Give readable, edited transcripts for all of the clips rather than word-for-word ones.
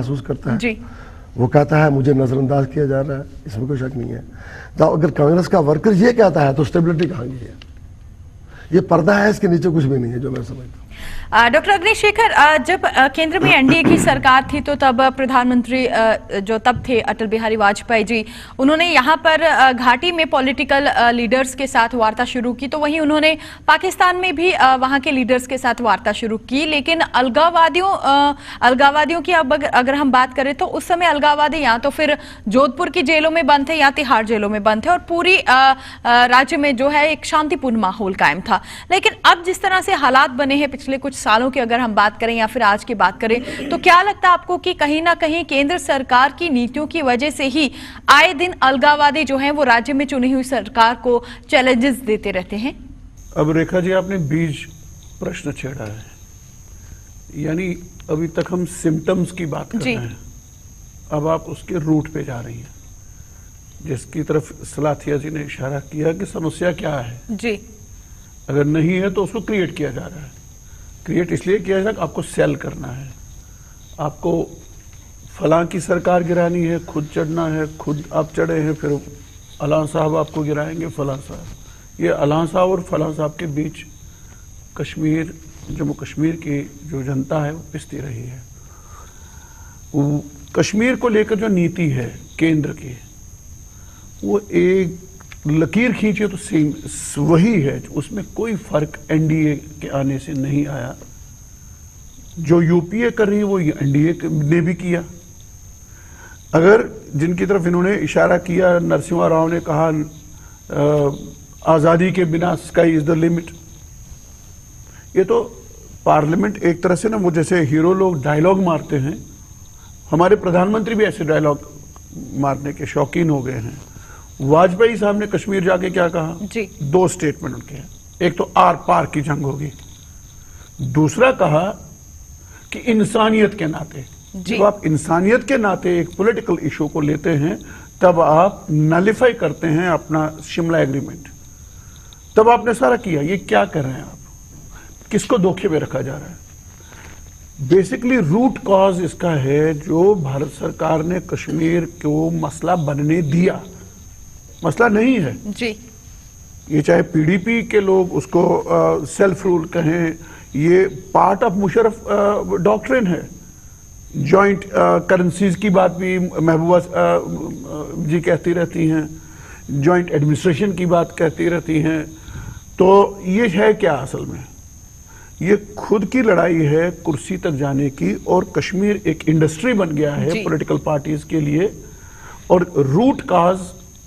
महसूस करता है जी। वो कहता है मुझे नजरअंदाज किया जा रहा है, इसमें कोई शक नहीं है। तो अगर कांग्रेस का वर्कर ये कहता है तो स्टेबिलिटी कहाँ की है? ये पर्दा है, इसके नीचे कुछ भी नहीं है जो मैं समझता हूँ। डॉक्टर अग्निशेखर, जब केंद्र में एनडीए की सरकार थी तो तब प्रधानमंत्री जो तब थे अटल बिहारी वाजपेयी जी, उन्होंने यहाँ पर घाटी में पॉलिटिकल लीडर्स के साथ वार्ता शुरू की। तो वहीं उन्होंने पाकिस्तान में भी वहाँ के लीडर्स के साथ वार्ता शुरू की। लेकिन अलगाववादियों की अब अगर हम बात करें तो उस समय अलगाववादी या तो फिर जोधपुर की जेलों में बंद थे या तिहाड़ जेलों में बंद थे और पूरी राज्य में जो है एक शांतिपूर्ण माहौल कायम था। लेकिन अब जिस तरह से हालात बने हैं पिछले कुछ सालों की अगर हम बात करें या फिर आज की बात करें, तो क्या लगता है आपको कि कहीं ना कहीं केंद्र सरकार की नीतियों की वजह से ही आए दिन अलगाववादी जो हैं वो राज्य में चुनी हुई सरकार को चैलेंजेस देते रहते हैं? अब रेखा जी, आपने बीज प्रश्न छेड़ा है, यानी अभी तक हम सिम्टम्स की बात कर रहे हैं, अब आप उसके रूट पे जा रही हैं, जिसकी तरफ सलाथिया जी ने इशारा किया कि समस्या क्या है जी। अगर नहीं है तो उसको क्रिएट किया जा रहा है। क्रिएट इसलिए किया जा रहा है, आपको सेल करना है, आपको फलां की सरकार गिरानी है, खुद चढ़ना है, खुद आप चढ़े हैं, फिर अलान साहब आपको गिराएंगे, फलां साहब। ये अलान साहब और फलां साहब के बीच कश्मीर, जम्मू कश्मीर की जो जनता है वो पिसती रही है। कश्मीर को लेकर जो नीति है केंद्र की, वो एक लकीर खींचे तो सेम वही है, उसमें कोई फर्क एनडीए के आने से नहीं आया। जो यूपीए कर रही है वो एनडीए ने भी किया। अगर जिनकी तरफ इन्होंने इशारा किया, नरसिम्हा राव ने कहा आजादी के बिना स्काई इज द लिमिट, ये तो पार्लियामेंट एक तरह से ना वो जैसे हीरो लोग डायलॉग मारते हैं, हमारे प्रधानमंत्री भी ऐसे डायलॉग मारने के शौकीन हो गए हैं। वाजपेयी साहब ने कश्मीर जाके क्या कहा जी। दो स्टेटमेंट उनके हैं, एक तो आर पार की जंग होगी, दूसरा कहा कि इंसानियत के नाते, जब आप इंसानियत के नाते एक पॉलिटिकल इशू को लेते हैं तब आप नलिफाई करते हैं अपना शिमला एग्रीमेंट। तब आपने सारा किया, ये क्या कर रहे हैं आप, किसको धोखे में रखा जा रहा है? बेसिकली रूट कॉज इसका है जो भारत सरकार ने कश्मीर को मसला बनने दिया, मसला नहीं है जी। ये चाहे पीडीपी के लोग उसको सेल्फ रूल कहें, ये पार्ट ऑफ मुशर्रफ डॉक्ट्रिन है। जॉइंट करेंसीज की बात भी महबूबा जी कहती रहती हैं, जॉइंट एडमिनिस्ट्रेशन की बात कहती रहती हैं। तो ये है क्या असल में, ये खुद की लड़ाई है कुर्सी तक जाने की, और कश्मीर एक इंडस्ट्री बन गया है पॉलिटिकल पार्टीज के लिए, और रूट काज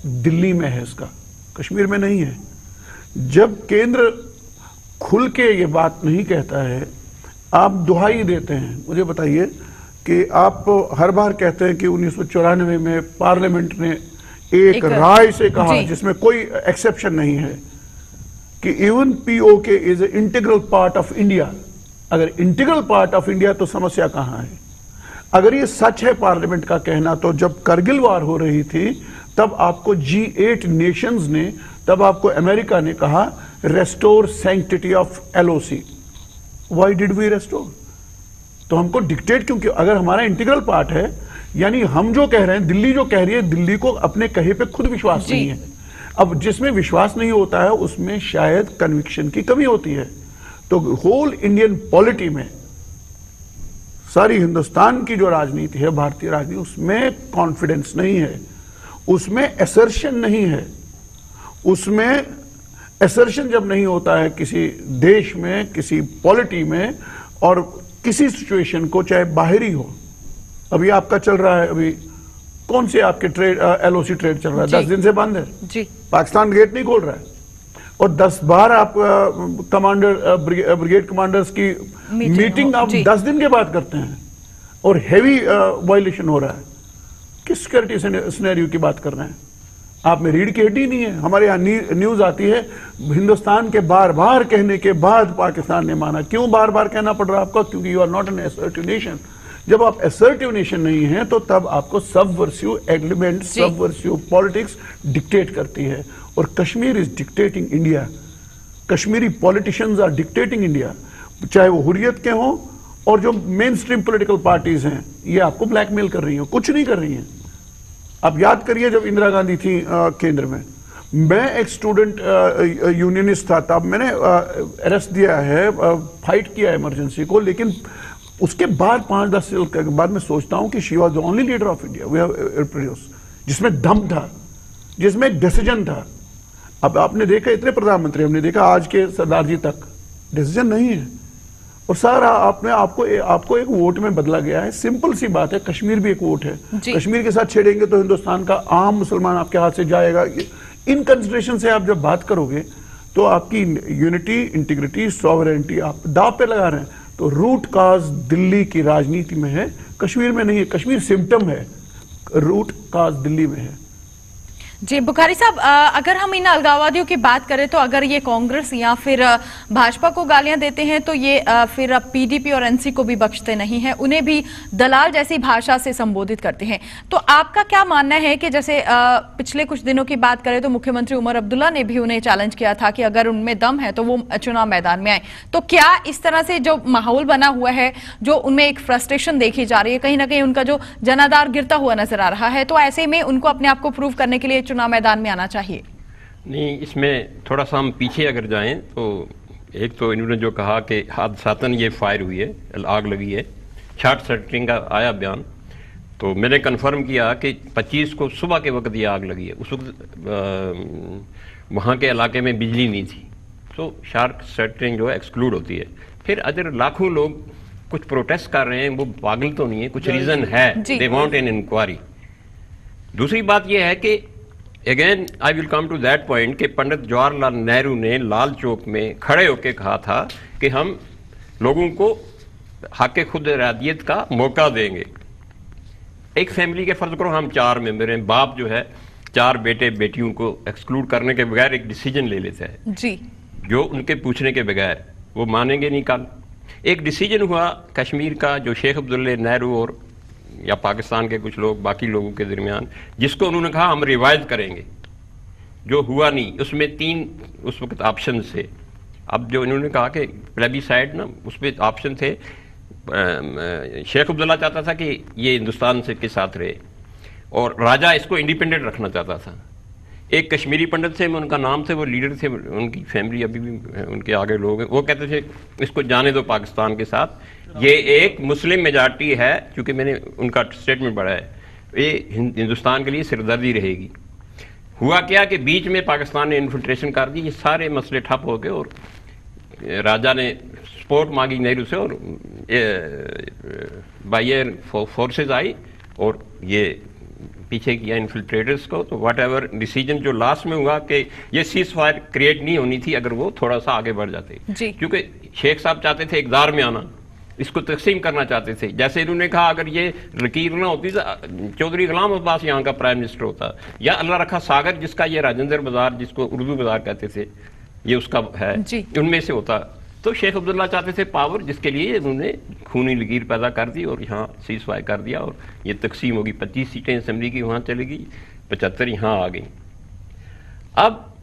दिल्ली में है इसका, कश्मीर में नहीं है। जब केंद्र खुल के ये बात नहीं कहता है, आप दुहाई देते हैं। मुझे बताइए कि आप हर बार कहते हैं कि 1994 में पार्लियामेंट ने एक राय से कहा जिसमें कोई एक्सेप्शन नहीं है कि even PoK is a integral part of India. अगर इंटीग्रल पार्ट ऑफ इंडिया तो समस्या कहां है? अगर ये सच है पार्लियामेंट का कहना, तो जब करगिल वार हो रही थी तब आपको G8 नेशंस ने, तब आपको अमेरिका ने कहा restore sanctity of LOC. Why did we restore? तो हमको डिक्टेट क्योंकि अगर हमारा इंटीग्रल पार्ट है, यानी हम जो कह रहे हैं, दिल्ली जो कह रही है, दिल्ली को अपने कहे पे खुद विश्वास नहीं है। अब जिसमें विश्वास नहीं होता है उसमें शायद कन्विक्शन की कमी होती है। तो होल इंडियन पॉलिटी में, सारी हिंदुस्तान की जो राजनीति है, भारतीय राजनीति, उसमें कॉन्फिडेंस नहीं है, उसमें असर्शन नहीं है। उसमें असर्शन जब नहीं होता है किसी देश में, किसी पॉलिटी में, और किसी सिचुएशन को, चाहे बाहरी हो, अभी आपका चल रहा है, अभी कौन से आपके ट्रेड एलओसी ट्रेड चल रहा है, 10 दिन से बंद है जी। पाकिस्तान गेट नहीं खोल रहा है, और 10 बार आप कमांडर ब्रिगेड कमांडर्स की मीटिंग आप 10 दिन के बाद करते हैं, और हेवी वायलेशन हो रहा है। किस सिक्योरिटी सिनेरियो की बात कर रहे हैं आप? में रीढ़ की हड्डी नहीं है। हमारे यहाँ न्यूज आती है हिंदुस्तान के बार बार कहने के बाद पाकिस्तान ने माना। क्यों बार बार कहना पड़ रहा है आपको? क्योंकि you are not an assertive nation. जब आप असर्टिव नेशन नहीं है तो तब आपको subversive element, subversive politics dictate करती है, और Kashmir is dictating India. Kashmiri politicians are dictating India, चाहे वो हुर्रियत के हों और जो मेन स्ट्रीम पॉलिटिकल पार्टीज हैं ये आपको ब्लैकमेल कर रही हैं, कुछ नहीं कर रही हैं। आप याद करिए जब इंदिरा गांधी थी केंद्र में, मैं एक स्टूडेंट यूनियनिस्ट था, तब मैंने अरेस्ट दिया है, फाइट किया है इमरजेंसी को, लेकिन उसके बाद 5-10 साल के बाद मैं सोचता हूं कि she was the only leader of India we have produce, जिसमें दम था, जिसमें डिसीजन था। अब आपने देखा इतने प्रधानमंत्री, हमने देखा आज के सरदार जी तक डिसीजन नहीं है। और सारा आपको एक वोट में बदला गया है। सिंपल सी बात है, कश्मीर भी एक वोट है, कश्मीर के साथ छेड़ेंगे तो हिंदुस्तान का आम मुसलमान आपके हाथ से जाएगा। इन कंसिडरेशन से आप जब बात करोगे तो आपकी यूनिटी, इंटीग्रिटी, सॉवरेनिटी आप दाव पे लगा रहे हैं। तो रूट काज दिल्ली की राजनीति में है, कश्मीर में नहीं है। कश्मीर सिम्टम है, रूट काज दिल्ली में है। जी बुखारी साहब, अगर हम इन अलगाववादियों की बात करें तो अगर ये कांग्रेस या फिर भाजपा को गालियां देते हैं तो ये फिर पीडीपी और एनसी को भी बख्शते नहीं हैं, उन्हें भी दलाल जैसी भाषा से संबोधित करते हैं। तो आपका क्या मानना है कि जैसे पिछले कुछ दिनों की बात करें तो मुख्यमंत्री उमर अब्दुल्ला ने भी उन्हें चैलेंज किया था कि अगर उनमें दम है तो वो चुनाव मैदान में आए। तो क्या इस तरह से जो माहौल बना हुआ है, जो उनमें एक फ्रस्ट्रेशन देखी जा रही है, कहीं ना कहीं उनका जो जनाधार गिरता हुआ नजर आ रहा है, तो ऐसे में उनको अपने आप को प्रूव करने के लिए चुनाव मैदान में आना चाहिए? नहीं, इसमें थोड़ा सा हम पीछे अगर जाएं तो एक तो इन्होंने जो कहा कि हादसातन ये फायर हुई है, आग लगी है, शॉर्ट सर्किटिंग का आया बयान, तो मैंने कंफर्म किया कि 25 को सुबह के वक्त ये आग लगी है। उस वक्त वहाँ के इलाके में बिजली नहीं थी, तो शॉर्ट सर्किटिंग जो है एक्सक्लूड होती है। फिर अगर लाखों लोग कुछ प्रोटेस्ट कर रहे हैं, वो पागल तो नहीं है, कुछ रीज़न है, दे वांट एन इंक्वायरी। दूसरी बात यह है कि again I will come to that point कि पंडित जवाहरलाल नेहरू ने लाल चौक में खड़े होकर कहा था कि हम लोगों को हक खुद इरादियत का मौका देंगे। एक फैमिली के फर्ज करो हम 4 मेंबर हैं, बाप जो है 4 बेटे बेटियों को एक्सक्लूड करने के बगैर एक डिसीजन ले लेता है जी, जो उनके पूछने के बगैर, वो मानेंगे नहीं। कल एक डिसीजन हुआ कश्मीर का, जो शेख अब्दुल्ला नेहरू और या पाकिस्तान के कुछ लोग बाकी लोगों के दरमियान, जिसको उन्होंने कहा हम रिवाइज करेंगे, जो हुआ नहीं। उसमें 3 उस वक्त ऑप्शन थे। अब जो इन्होंने कहा कि प्लेबिसाइड ना, उसमें ऑप्शन थे, शेख अब्दुल्ला चाहता था कि ये हिंदुस्तान से के साथ रहे और राजा इसको इंडिपेंडेंट रखना चाहता था। एक कश्मीरी पंडित थे, उनका नाम थे, वो लीडर थे, उनकी फैमिली अभी भी उनके आगे लोग हैं, वो कहते थे इसको जाने दो पाकिस्तान के साथ, ये एक मुस्लिम मेजॉरिटी है, क्योंकि मैंने उनका स्टेटमेंट पढ़ा है, ये हिंदुस्तान के लिए सिरदर्दी रहेगी। हुआ क्या कि बीच में पाकिस्तान ने इन्फिल्ट्रेशन कर दी, ये सारे मसले ठप हो गए और राजा ने सपोर्ट मांगी नेहरू से और बाई एयर फोर्सेज आई और ये पीछे किया इन्फिल्ट्रेटर्स को। तो वट एवर डिसीजन जो लास्ट में हुआ कि ये सीज फायर क्रिएट नहीं होनी थी अगर वो थोड़ा सा आगे बढ़ जाते, क्योंकि शेख साहब चाहते थे इक़्तिदार में आना, इसको तकसीम करना चाहते थे। जैसे इन्होंने कहा अगर ये लकीर ना होती तो चौधरी गुलाम अब्बास यहाँ का प्राइम मिनिस्टर होता, या अल्लाह रखा सागर, जिसका ये राजेंद्र बाजार, जिसको उर्दू बाजार कहते थे, ये उसका है, उनमें से होता। तो शेख अब्दुल्ला चाहते थे पावर, जिसके लिए उन्होंने खूनी लकीर पैदा कर दी और यहाँ सीज फायर कर दिया और ये तकसीम होगी। 25 सीटें असम्बली की वहाँ चलेगी, 75 यहाँ आ गई। अब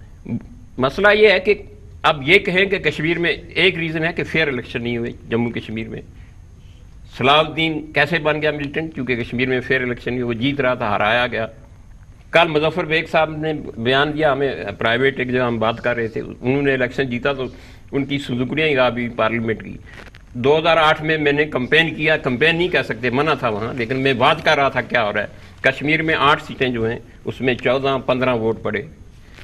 मसला ये है कि अब ये कहें कि कश्मीर में एक रीज़न है कि फेयर इलेक्शन नहीं हुए। जम्मू कश्मीर में सलाउद्दीन कैसे बन गया मिलिटेंट, क्योंकि कश्मीर में फेयर इलेक्शन नहीं, वो जीत रहा था, हराया गया। कल मुजफ्फर बेग साहब ने बयान दिया, हमें प्राइवेट एक जगह हम बात कर रहे थे, उन्होंने इलेक्शन जीता तो उनकी सुजुकड़ियाँ ही गाबी पार्लियामेंट की। 2008 में मैंने कंपेन किया, कंपेन नहीं कह सकते, मना था वहाँ, लेकिन मैं बात कर रहा था क्या हो रहा है। कश्मीर में 8 सीटें जो हैं उसमें 14-15 वोट पड़े,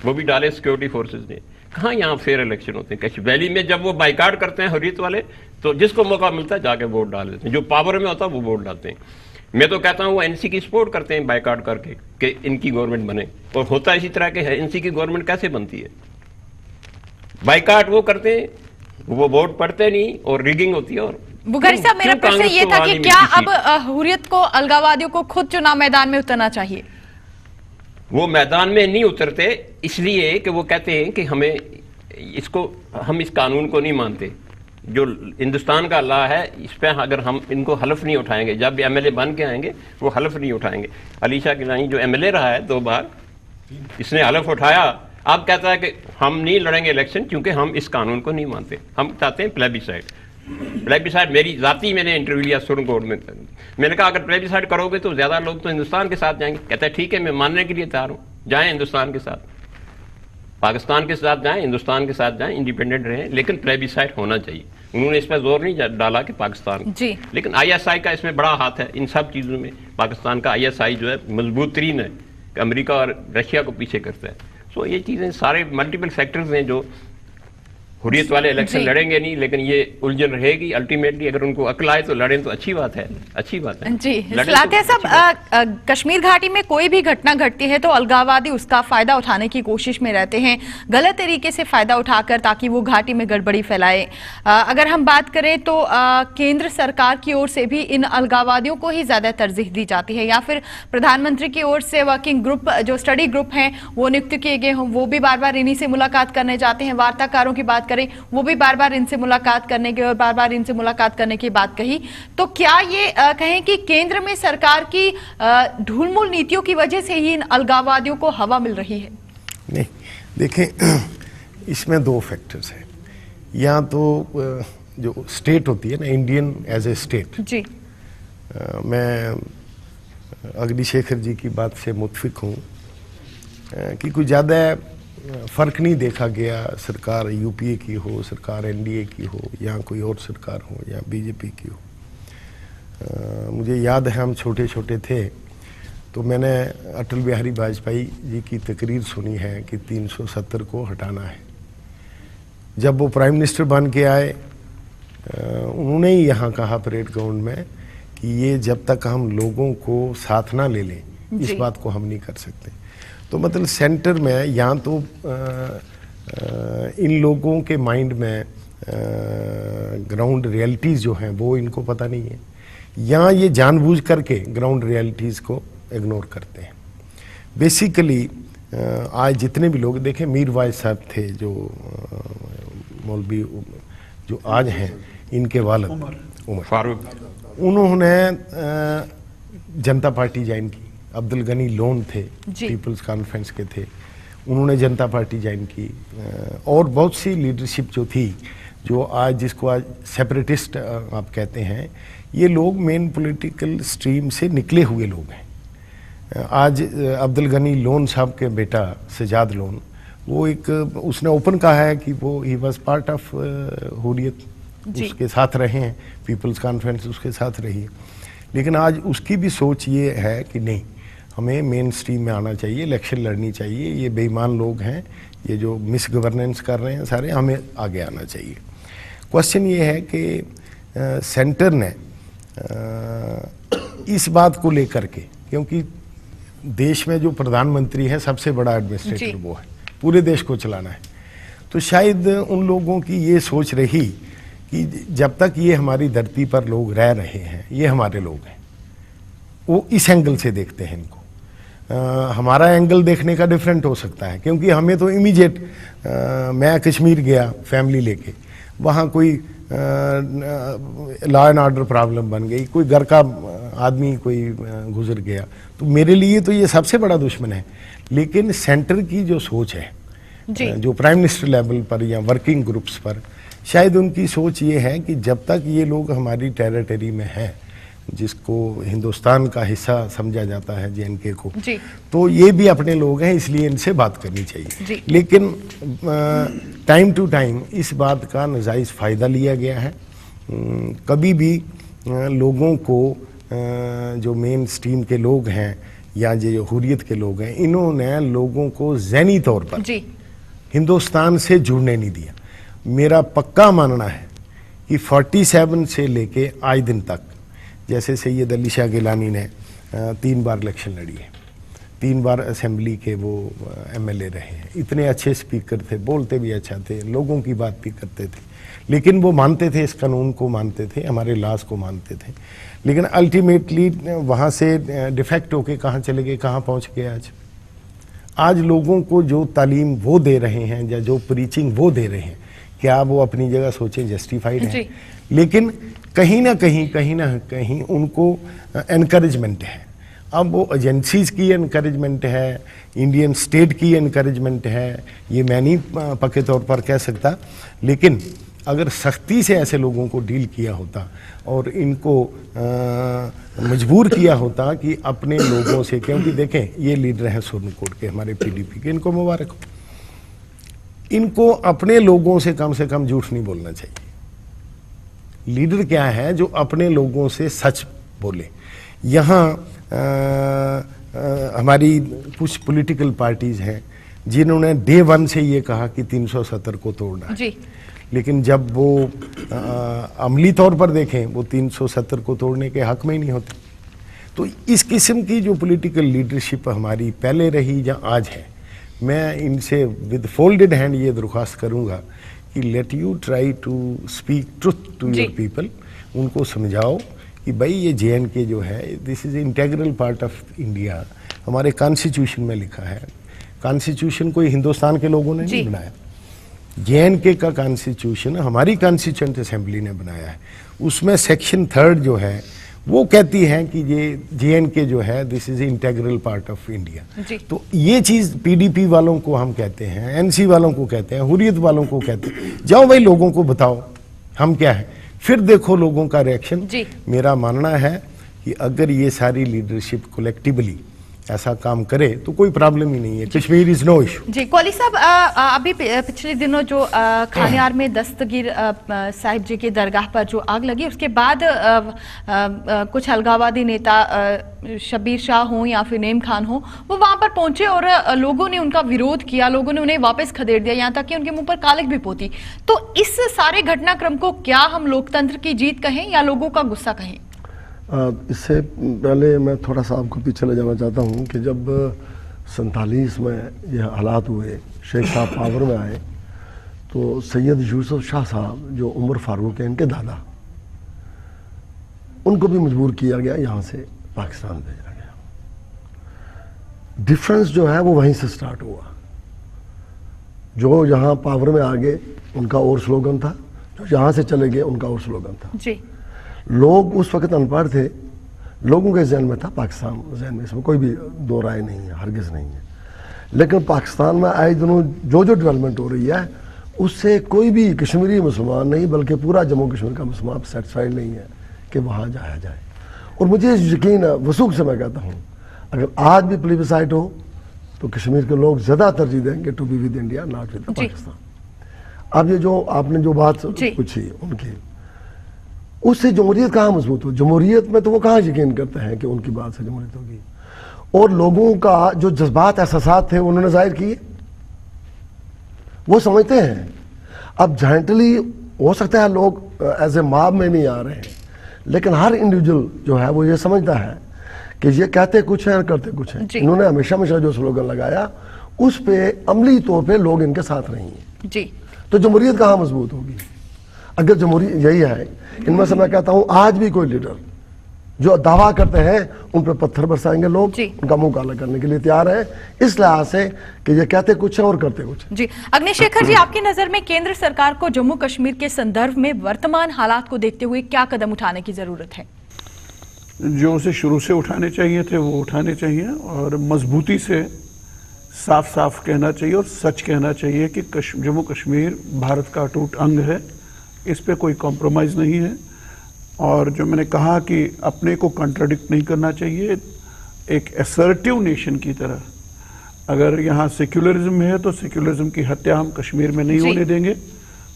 वो भी डाले सिक्योरिटी फोर्सेज ने। कहाँ यहाँ फेयर इलेक्शन होते हैं? कश्मीर वैली में जब वो बाइकाट करते हैं हुर्रियत वाले, तो जिसको मौका मिलता है जाके वोट डाल देते हैं, जो पावर में होता है वो वोट डालते हैं। मैं तो कहता हूँ वो एनसी की सपोर्ट करते हैं बाइकाट करके कि इनकी गवर्नमेंट बने, और होता इसी तरह के है। एनसी की गवर्नमेंट कैसे बनती है? बाइकाट वो करते हैं, वो वोट पड़ते नहीं और रिगिंग होती है। और बुखारी साहब, मेरा प्रश्न ये था कि क्या अब हुर्रियत को, अलगाववादियों को खुद चुनाव मैदान में उतरना चाहिए? वो मैदान में नहीं उतरते इसलिए कि वो कहते हैं कि हमें इसको, हम इस कानून को नहीं मानते जो हिंदुस्तान का अल्लाह है, इस पर अगर हम इनको हलफ नहीं उठाएंगे, जब एमएलए बन के आएंगे वो हलफ नहीं उठाएंगे। अलीशा गिलानी जो एमएलए रहा है 2 बार, इसने हलफ उठाया, अब कहता है कि हम नहीं लड़ेंगे इलेक्शन क्योंकि हम इस कानून को नहीं मानते, हम चाहते हैं प्लेबिसाइड। प्लेबिसाइड मेरी जाती मैंने इंटरव्यू लिया सुप्रीम कोर्ट में, मैंने कहा अगर प्लेबिसाइड करोगे तो ज़्यादा लोग तो हिंदुस्तान के साथ जाएंगे। कहता है ठीक है मैं मानने के लिए तैयार हूँ, जाएँ हिंदुस्तान के साथ, पाकिस्तान के साथ जाएं, हिंदुस्तान के साथ जाएं, इंडिपेंडेंट रहें, लेकिन प्लेबिसाइड होना चाहिए। उन्होंने इस पर जोर नहीं डाला कि पाकिस्तान जी, लेकिन आईएसआई का इसमें बड़ा हाथ है इन सब चीज़ों में। पाकिस्तान का आईएसआई जो है मजबूत तरीन है, अमेरिका और रशिया को पीछे करता है। सो ये चीज़ें सारे मल्टीपल फैक्टर्स हैं जो हुर्रियत वाले इलेक्शन जी। लड़ेंगे नहीं, लेकिन ये उलझन रहेगी। अल्टीमेटली अगर उनको अक्ल आए तो लड़ें तो अच्छी बात है, अच्छी बात है जी। लड़ें तो सलातिया अच्छी बात है। साहब, कश्मीर घाटी में कोई भी घटना घटती है तो अलगाववादी उसका फायदा उठाने की कोशिश में रहते हैं, गलत तरीके से फायदा उठाकर, ताकि वो घाटी में गड़बड़ी फैलाए। अगर हम बात करें तो केंद्र सरकार की ओर से भी इन अलगाववादियों को ही ज्यादा तरजीह दी जाती है, या फिर प्रधानमंत्री की ओर से वर्किंग ग्रुप, जो स्टडी ग्रुप हैं वो नियुक्त किए गए हों, वो भी बार बार इन्हीं से मुलाकात करने जाते हैं। वार्ताकारों की बात करें, वो भी बार बार इनसे मुलाकात करने की और बार बार इनसे मुलाकात करने की बात कही। तो क्या ये कहें कि केंद्र में सरकार की ढूलमूल नीतियों की वजह से ही इन अलगाववादियों को हवा मिल रही है? नहीं, देखें इसमें दो फैक्टर्स हैं। या तो जो स्टेट होती है ना, इंडियन एज ए स्टेट, जी, मैं अग्निशेखर जी की बात से मुत्फिक हूँ कि कुछ ज़्यादा फ़र्क नहीं देखा गया, सरकार यूपीए की हो, सरकार एनडीए की हो, या कोई और सरकार हो, या बीजेपी की हो। मुझे याद है हम छोटे छोटे थे तो मैंने अटल बिहारी वाजपेयी जी की तकरीर सुनी है कि 370 को हटाना है। जब वो प्राइम मिनिस्टर बन के आए, उन्होंने ही यहाँ कहा परेड ग्राउंड में कि ये जब तक हम लोगों को साथ ना ले लें, इस बात को हम नहीं कर सकते। तो मतलब सेंटर में या तो इन लोगों के माइंड में ग्राउंड रियलिटीज़ जो हैं वो इनको पता नहीं है, या ये जानबूझ करके ग्राउंड रियलिटीज़ को इग्नोर करते हैं। बेसिकली आज जितने भी लोग देखें, मीर वाइज साहब थे जो मौलवी जो आज हैं, इनके वालिद उमर फारूक, उन्होंने जनता पार्टी ज्वाइन की। अब्दुल गनी लोन थे, जी। पीपल्स कॉन्फ्रेंस के थे, उन्होंने जनता पार्टी ज्वाइन की। और बहुत सी लीडरशिप जो थी, जो आज जिसको आज सेपरेटिस्ट आप कहते हैं, ये लोग मेन पॉलिटिकल स्ट्रीम से निकले हुए लोग हैं। आज अब्दुल गनी लोन साहब के बेटा सजाद लोन, वो एक उसने ओपन कहा है कि वो he was part of Hurriyat, उसके साथ रहे हैं, पीपल्स कॉन्फ्रेंस उसके साथ रही है। लेकिन आज उसकी भी सोच ये है कि नहीं, हमें मेन स्ट्रीम में आना चाहिए, इलेक्शन लड़नी चाहिए, ये बेईमान लोग हैं, ये जो मिस गवर्नेंस कर रहे हैं सारे, हमें आगे आना चाहिए। क्वेश्चन ये है कि सेंटर ने इस बात को लेकर के, क्योंकि देश में जो प्रधानमंत्री है सबसे बड़ा एडमिनिस्ट्रेटर वो है, पूरे देश को चलाना है, तो शायद उन लोगों की ये सोच रही कि जब तक ये हमारी धरती पर लोग रह रहे हैं, ये हमारे लोग हैं, वो इस एंगल से देखते हैं इनको। हमारा एंगल देखने का डिफरेंट हो सकता है, क्योंकि हमें तो इमीडिएट, मैं कश्मीर गया फैमिली लेके, वहाँ कोई लॉ एंड ऑर्डर प्रॉब्लम बन गई, कोई घर का आदमी कोई गुजर गया, तो मेरे लिए तो ये सबसे बड़ा दुश्मन है। लेकिन सेंटर की जो सोच है, जो प्राइम मिनिस्टर लेवल पर या वर्किंग ग्रुप्स पर, शायद उनकी सोच ये है कि जब तक ये लोग हमारी टेरिटरी में हैं, जिसको हिंदुस्तान का हिस्सा समझा जाता है जेएनके को, तो ये भी अपने लोग हैं, इसलिए इनसे बात करनी चाहिए। लेकिन टाइम टू टाइम इस बात का नाजायज़ फ़ायदा लिया गया है। कभी भी लोगों को, जो मेन स्ट्रीम के लोग हैं या जो हुर्रियत के लोग हैं, इन्होंने लोगों को ज़हनी तौर पर हिंदुस्तान से जुड़ने नहीं दिया। मेरा पक्का मानना है कि 47 से लेके आज दिन तक, जैसे सैयद अली शाह गिलानी ने 3 बार इलेक्शन लड़ी है, 3 बार असेंबली के वो एमएलए रहे हैं, इतने अच्छे स्पीकर थे, बोलते भी अच्छा थे, लोगों की बात भी करते थे, लेकिन वो मानते थे, इस कानून को मानते थे, हमारे लॉज को मानते थे। लेकिन अल्टीमेटली वहाँ से डिफेक्ट होके कहाँ चले गए, कहाँ पहुँच गए आज लोगों को जो तालीम वो दे रहे हैं या जो प्रीचिंग वो दे रहे हैं, क्या वो अपनी जगह सोचें जस्टिफाइड है? लेकिन कहीं ना कहीं उनको एनकरेजमेंट है। अब वो एजेंसीज़ की एनकरेजमेंट है, इंडियन स्टेट की एनकरेजमेंट है, ये मैं नहीं पक्के तौर पर कह सकता, लेकिन अगर सख्ती से ऐसे लोगों को डील किया होता और इनको मजबूर किया होता कि अपने लोगों से, क्योंकि देखें ये लीडर हैं सोनकोट के हमारे पीडीपी के, इनको मुबारक हो, इनको अपने लोगों से कम झूठ नहीं बोलना चाहिए। लीडर क्या है? जो अपने लोगों से सच बोले। यहाँ हमारी कुछ पॉलिटिकल पार्टीज हैं जिन्होंने डे 1 से ये कहा कि 370 को तोड़ना है जी। लेकिन जब वो अमली तौर पर देखें वो 370 को तोड़ने के हक में ही नहीं होते। तो इस किस्म की जो पॉलिटिकल लीडरशिप हमारी पहले रही या आज है, मैं इनसे विद फोल्डेड हैंड ये दरख्वास्त करूंगा कि let you try to speak truth to your people. उनको समझाओ कि भाई ये JNK जो है this is integral part of India. हमारे कॉन्स्टिट्यूशन में लिखा है, कॉन्स्टिट्यूशन कोई हिंदुस्तान के लोगों ने नहीं बनाया, JNK का कॉन्स्टिट्यूशन हमारी कॉन्स्टिट्यूएंट असेंबली ने बनाया है। उसमें सेक्शन 3 जो है वो कहती है कि ये JNK जो है this is integral part of India. तो ये चीज PDP वालों को हम कहते हैं, NC वालों को कहते हैं, हुर्रियत वालों को कहते हैं, जाओ भाई लोगों को बताओ हम क्या है, फिर देखो लोगों का रिएक्शन। मेरा मानना है कि अगर ये सारी लीडरशिप कलेक्टिवली ऐसा काम करे तो कोई प्रॉब्लम ही नहीं है। Kashmir is no issue. Ji Kauli साहब, अभी पिछले दिनों जो खानियार में दस्तगीर साहिब जी की दरगाह पर जो आग लगी, उसके बाद कुछ अलगाववादी नेता शबीर शाह हों या फिर नेम खान हो, वो वहां पर पहुंचे और लोगों ने उनका विरोध किया, लोगों ने उन्हें वापस खदेड़ दिया, यहाँ तक कि उनके मुंह पर कालिक भी पोती। तो इस सारे घटनाक्रम को क्या हम लोकतंत्र की जीत कहें या लोगों का गुस्सा कहें? इससे पहले मैं थोड़ा सा आपको पीछे ले जाना चाहता हूँ कि जब 47 में यह हालात हुए, शेख साहब पावर में आए, तो सैयद यूसुफ शाह साहब जो उमर फारूक हैं इनके दादा, उनको भी मजबूर किया गया, यहाँ से पाकिस्तान भेजा गया। डिफरेंस जो है वो वहीं से स्टार्ट हुआ। जो यहाँ पावर में आ गए उनका और स्लोगन था, जो यहाँ से चले गए उनका और स्लोगन था जी। लोग उस वक्त अनपढ़ थे, लोगों के जहन में था पाकिस्तान जहन में, इसमें कोई भी दो राय नहीं है, हरगिज़ नहीं है। लेकिन पाकिस्तान में आए दिनों जो जो डेवलपमेंट हो रही है उससे कोई भी कश्मीरी मुसलमान नहीं बल्कि पूरा जम्मू कश्मीर का मुसलमान सेटिस्फाइड नहीं है कि वहाँ जाया जाए। और मुझे यकीन है, वसूख से मैं कहता हूँ, अगर आज भी प्लेबिसाइट हो तो कश्मीर के लोग ज़्यादा तरजीह देंगे to be with India not with Pakistan. अब ये जो आपने जो बात पूछी उनकी, उससे जमहूरियत कहाँ मजबूत हो? जमहूरियत में तो वो कहाँ यकीन करते हैं कि उनकी बात से जमहूरियत होगी। और लोगों का जो जज्बात एहसासात थे उन्होंने जाहिर किए, वो समझते हैं। अब जॉइंटली हो सकता है लोग एज ए मॉब में नहीं आ रहे हैं, लेकिन हर इंडिविजुअल जो है वो ये समझता है कि ये कहते कुछ हैं और करते कुछ हैं। इन्होंने हमेशा हमेशा जो स्लोगन लगाया उस पे अमली तौर पे लोग इनके साथ नहीं है जी। तो जमहूरियत कहाँ मजबूत होगी? अगर जमहूरियत यही है, इनमें से मैं कहता हूँ आज भी कोई लीडर जो दावा करते हैं उन पर पत्थर बरसाएंगे लोग, उनका मुंह काला करने के लिए तैयार है, इस लिहाज से कि ये कहते कुछ है और करते कुछ है। जी अग्निशेखर जी, आपकी नजर में केंद्र सरकार को जम्मू कश्मीर के संदर्भ में वर्तमान हालात को देखते हुए क्या कदम उठाने की जरूरत है? जो उसे शुरू से उठाने चाहिए थे वो उठाने चाहिए और मजबूती से साफ साफ कहना चाहिए और सच कहना चाहिए कि जम्मू कश्मीर भारत का अटूट अंग है, इस पे कोई कॉम्प्रोमाइज़ नहीं है। और जो मैंने कहा कि अपने को कंट्राडिक्ट नहीं करना चाहिए, एक असर्टिव नेशन की तरह, अगर यहाँ सेक्युलरिज्म है तो सेक्युलरिज्म की हत्या हम कश्मीर में नहीं होने देंगे।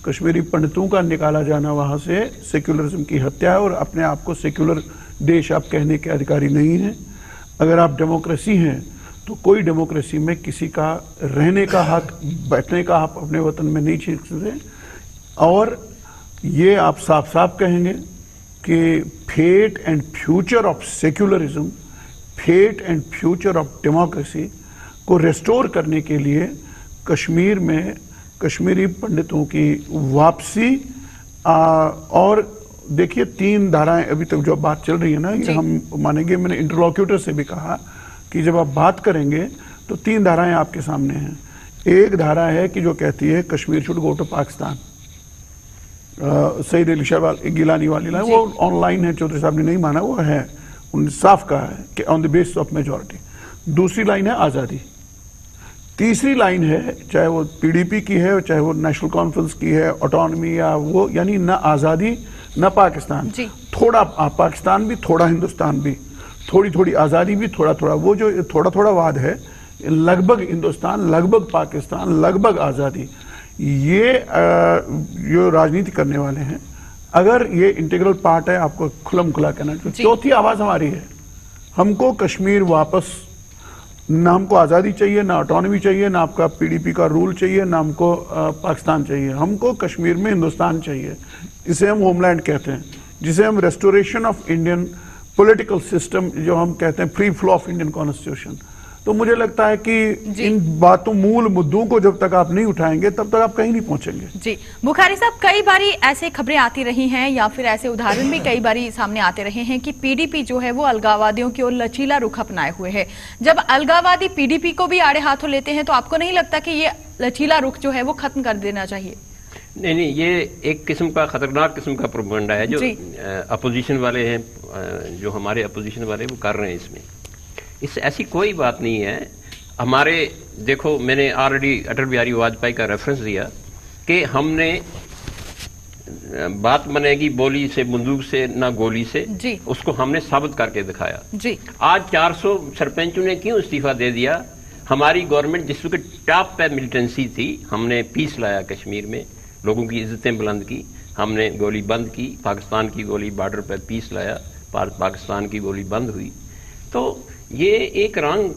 कश्मीरी पंडितों का निकाला जाना वहाँ से सेक्युलरिज्म की हत्या है और अपने आप को सेक्युलर देश आप कहने के अधिकारी नहीं हैं। अगर आप डेमोक्रेसी हैं तो कोई डेमोक्रेसी में किसी का रहने का हक, बैठने का हक अपने वतन में नहीं छीन सकते। और ये आप साफ साफ कहेंगे कि fate and future of secularism, fate and future of democracy को रेस्टोर करने के लिए कश्मीर में कश्मीरी पंडितों की वापसी। और देखिए 3 धाराएं अभी तक जो बात चल रही है ना, ये हम मानेंगे, मैंने इंटरलॉक्यूटर से भी कहा कि जब आप बात करेंगे तो 3 धाराएं आपके सामने हैं। एक धारा है कि जो कहती है Kashmir should go to Pakistan, Syed Ali Shah Geelani वाली लाइन, वो ऑनलाइन है, चौधरी साहब ने नहीं माना, वो है, उन्होंने साफ कहा है कि on the basis of majority. दूसरी लाइन है आज़ादी, तीसरी लाइन है, चाहे वो पीडीपी की है, चाहे वो नेशनल कॉन्फ्रेंस की है, ऑटोनॉमी या वो, यानी ना आज़ादी ना पाकिस्तान, थोड़ा पाकिस्तान भी थोड़ा हिंदुस्तान भी, थोड़ी थोड़ी आज़ादी भी थोड़ा थोड़ा, वो जो थोड़ा थोड़ा वाद है, लगभग हिंदुस्तान, लगभग पाकिस्तान, लगभग आज़ादी, ये जो राजनीति करने वाले हैं, अगर ये इंटीग्रल पार्ट है, आपको खुलम खुला कहना चाहिए। चौथी आवाज हमारी है, हमको कश्मीर वापस, ना हमको आज़ादी चाहिए, ना ऑटोनॉमी चाहिए, ना आपका पीडीपी का रूल चाहिए, ना हमको पाकिस्तान चाहिए, हमको कश्मीर में हिंदुस्तान चाहिए। इसे हम होमलैंड कहते हैं, जिसे हम restoration of Indian political system, जो हम कहते हैं free flow of Indian constitution. तो मुझे लगता है कि इन बातों, मूल मुद्दों को जब तक आप नहीं उठाएंगे तब तक आप कहीं नहीं पहुंचेंगे। जी बुखारी साहब, कई बारी ऐसे खबरें आती रही हैं या फिर ऐसे उदाहरण भी कई बारी सामने आते रहे हैं कि पीडीपी जो है वो अलगाववादियों की ओर लचीला रुख अपनाए हुए है। जब अलगाववादी पीडीपी को भी आड़े हाथों लेते हैं तो आपको नहीं लगता कि ये लचीला रुख जो है वो खत्म कर देना चाहिए? नहीं, ये एक किस्म का खतरनाक किस्म का प्रोपेगेंडा है जो अपोजिशन वाले हैं, जो हमारे अपोजिशन वाले वो कर रहे हैं। इसमें ऐसी कोई बात नहीं है। हमारे देखो, मैंने ऑलरेडी अटल बिहारी वाजपेयी का रेफरेंस दिया कि हमने बात बनेगी बोली से, बंदूक से, ना गोली से, उसको हमने साबित करके दिखाया। आज 400 सरपंचों ने क्यों इस्तीफा दे दिया? हमारी गवर्नमेंट जिस वक्त टॉप पे मिलिटेंसी थी, हमने पीस लाया कश्मीर में, लोगों की इज्जतें बुलंद की, हमने गोली बंद की, पाकिस्तान की गोली बॉर्डर पर पीस लाया, पाकिस्तान की गोली बंद हुई। तो ये एक रंग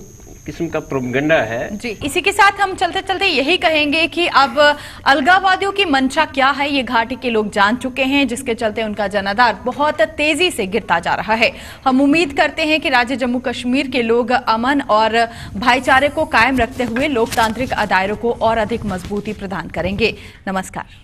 किस्म का प्रोपेगेंडा है। जी, इसी के साथ हम चलते चलते यही कहेंगे कि अब अलगाववादियों की मंशा क्या है ये घाटी के लोग जान चुके हैं, जिसके चलते उनका जनाधार बहुत तेजी से गिरता जा रहा है। हम उम्मीद करते हैं कि राज्य जम्मू कश्मीर के लोग अमन और भाईचारे को कायम रखते हुए लोकतांत्रिक दायरों को और अधिक मजबूती प्रदान करेंगे। नमस्कार।